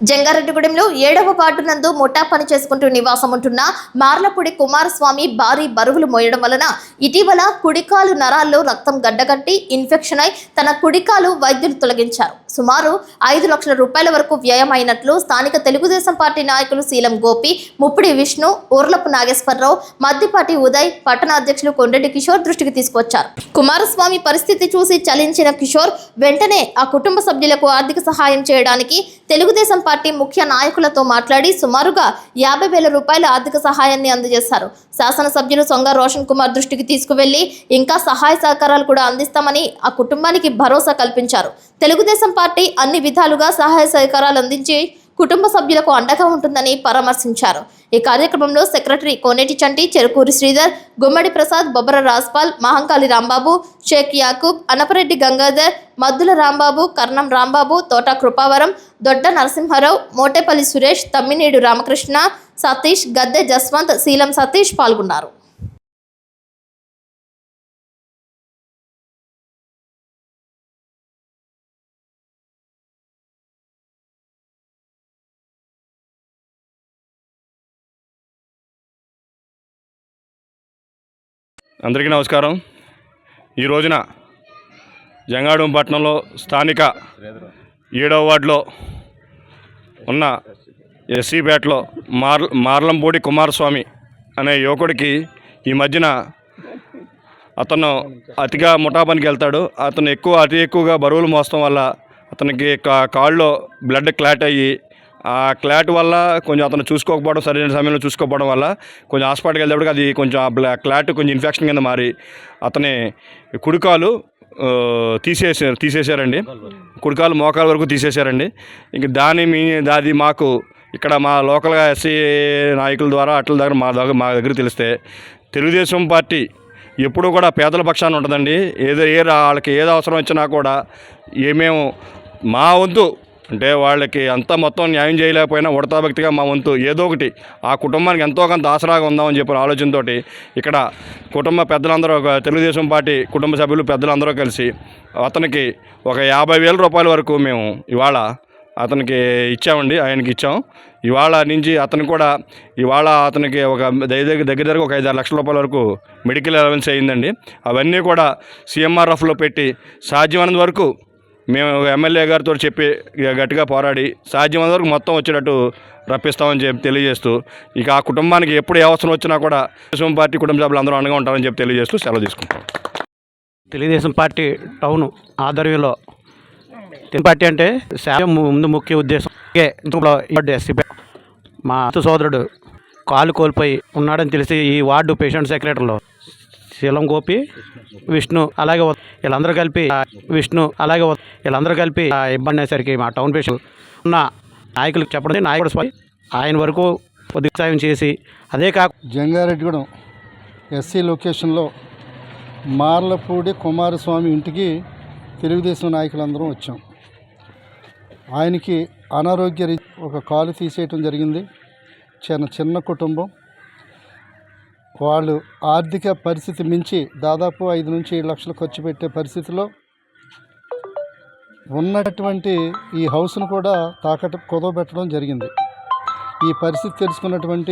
జంగారెడ్డిగూడెంలో 7వ వార్డు నందు ముఠా పని చేసుకుంటూ నివాసం ఉంటున్న మార్లపూడి కుమారస్వామి భారీ బరువులు మోయడం వలన ఇటీవల కుడికాలు నరాల్లో రక్తం గడ్డగట్టి ఇన్ఫెక్షన్ అయి తన కుడికాలు వైద్యులు తొలగించారు. సుమారు 5 లక్షల రూపాయల వరకు వ్యయం అయినట్లు స్థానిక తెలుగుదేశం పార్టీ నాయకులు శీలం గోపి, ముప్పిడి విష్ణు, ఊర్లపు నాగేశ్వరరావు, మద్దిపాటి ఉదయ్, పట్టణ అధ్యక్షులు కొండెడ్డి కిషోర్ దృష్టికి తీసుకొచ్చారు. కుమారస్వామి పరిస్థితి చూసి చలించిన కిషోర్ వెంటనే ఆ కుటుంబ సభ్యులకు ఆర్థిక సహాయం చేయడానికి తెలుగుదేశం పార్టీ ముఖ్య నాయకులతో మాట్లాడి సుమారుగా 50,000 రూపాయల ఆర్థిక సహాయాన్ని అందజేశారు. శాసనసభ్యులు సొంగ రోషన్ కుమార్ దృష్టికి తీసుకువెళ్లి ఇంకా సహాయ సహకారాలు కూడా అందిస్తామని ఆ కుటుంబానికి భరోసా కల్పించారు. తెలుగుదేశం పార్టీ అన్ని విధాలుగా సహాయ సహకారాలు అందించి కుటుంబ సభ్యులకు అండగా ఉంటుందని పరామర్శించారు. ఈ కార్యక్రమంలో సెక్రటరీ కోనేటి చంటి, చెరుకూరి శ్రీధర్, గుమ్మడి ప్రసాద్, బొబ్బర రాజ్పాల్, మహంకాళి రాంబాబు, షేక్ యాకూబ్, అనపరెడ్డి గంగాధర్, మద్దుల రాంబాబు, కర్ణం రాంబాబు, తోట కృపావరం, దొడ్డ నరసింహారావు, మోటేపల్లి సురేష్, తమ్మినేడు రామకృష్ణ, సతీష్, గద్దె జస్వంత్, శీలం సతీష్ పాల్గొన్నారు. అందరికీ నమస్కారం. ఈ రోజున జంగాడూం పట్టణంలో స్థానిక 7వ వార్డులో ఉన్న ఎస్సీపేటలో మార్లంపూడి కుమారస్వామి అనే యువకుడికి ఈ మధ్యన అతను అతిగా ముఠా పనికి వెళ్తాడు. అతను అతి ఎక్కువగా బరువులు మోసడం వల్ల అతనికి కాళ్ళలో బ్లడ్ క్లాట్ అయ్యి ఆ క్లాట్ వల్ల కొంచెం అతను చూసుకోకపోవడం, సరైన సమయంలో చూసుకోకపోవడం వల్ల కొంచెం హాస్పిటల్కి వెళ్ళేప్పటికి అది కొంచెం క్లాట్ కొంచెం ఇన్ఫెక్షన్ కింద మారి అతని కుడికాలు తీసేశారండి. కుడికాలు మోకాల వరకు తీసేశారండి. ఇంక అది మాకు ఇక్కడ మా లోకల్గా ఎస్సీ నాయకుల ద్వారా మా దగ్గర తెలిస్తే తెలుగుదేశం పార్టీ ఎప్పుడూ కూడా పేదల పక్షాన ఉంటుందండి. వాళ్ళకి ఏది అవసరం వచ్చినా కూడా మేము మా వంతు అంటే వాళ్ళకి అంతా మొత్తం న్యాయం చేయలేకపోయినా ఉడతాభక్తిగా మా వంతు ఏదో ఒకటి ఆ కుటుంబానికి ఎంతో కొంత ఆసరాగా ఉందామని చెప్పిన ఆలోచనతో ఇక్కడ కుటుంబ పెద్దలందరూ, తెలుగుదేశం పార్టీ కుటుంబ సభ్యులు పెద్దలందరూ కలిసి అతనికి ఒక 50,000 రూపాయల వరకు మేము ఇవాళ అతనికి ఇచ్చామండి. ఆయనకి ఇచ్చాం. ఇవాళ నుంచి అతనికి ఒక దగ్గర ఒక 5-6 లక్షల రూపాయల వరకు మెడికల్ అలవెన్స్ అయ్యిందండి. అవన్నీ కూడా CMRFలో పెట్టి సాధ్యమైనంత వరకు మేము ఎమ్మెల్యే గారితో చెప్పి గట్టిగా పోరాడి సాధ్యమైనంత వరకు మొత్తం వచ్చేటట్టు రప్పిస్తామని చెప్పి తెలియజేస్తూ ఇక ఆ కుటుంబానికి ఎప్పుడు ఏ అవసరం వచ్చినా కూడా తెలుగుదేశం పార్టీ కుటుంబ సభ్యులు అందరూ అండగా ఉంటారని చెప్పి తెలియజేస్తూ సెలవు తీసుకుంటాం. తెలుగుదేశం పార్టీ టౌన్ ఆధ్వర్యంలో పార్టీ అంటే ముందు ముఖ్య ఉద్దేశం మా సోదరుడు కాలు కోల్పోయి ఉన్నాడని తెలిసి ఈ వార్డు పేషెంట్ సెక్రటరీలో శీలం గోపి, విష్ణు అలాగే వీళ్ళందరూ కలిపి ఇబ్బంది అయ్యేసరికి మా టౌన్ పేషెంట్ ఉన్న నాయకులకు చెప్పడం, నాయకుడు ఆయన వరకు కొద్దిగా సాయం చేసి అదే జంగారెడ్డిగూడెం ఎస్సీ లొకేషన్లో మార్లపూడి కుమారస్వామి ఇంటికి తెలుగుదేశం నాయకులందరం వచ్చాం. ఆయనకి అనారోగ్య ఒక కాలు తీసేయటం జరిగింది. చిన్న కుటుంబం. వాళ్ళు ఆర్థిక పరిస్థితి మించి దాదాపు 5 నుంచి 7 లక్షలు ఖర్చు పెట్టే పరిస్థితిలో ఉన్నటువంటి ఈ హౌస్ను కూడా తాకట్టు కుదవబెట్టడం జరిగింది. ఈ పరిస్థితి తెలుసుకున్నటువంటి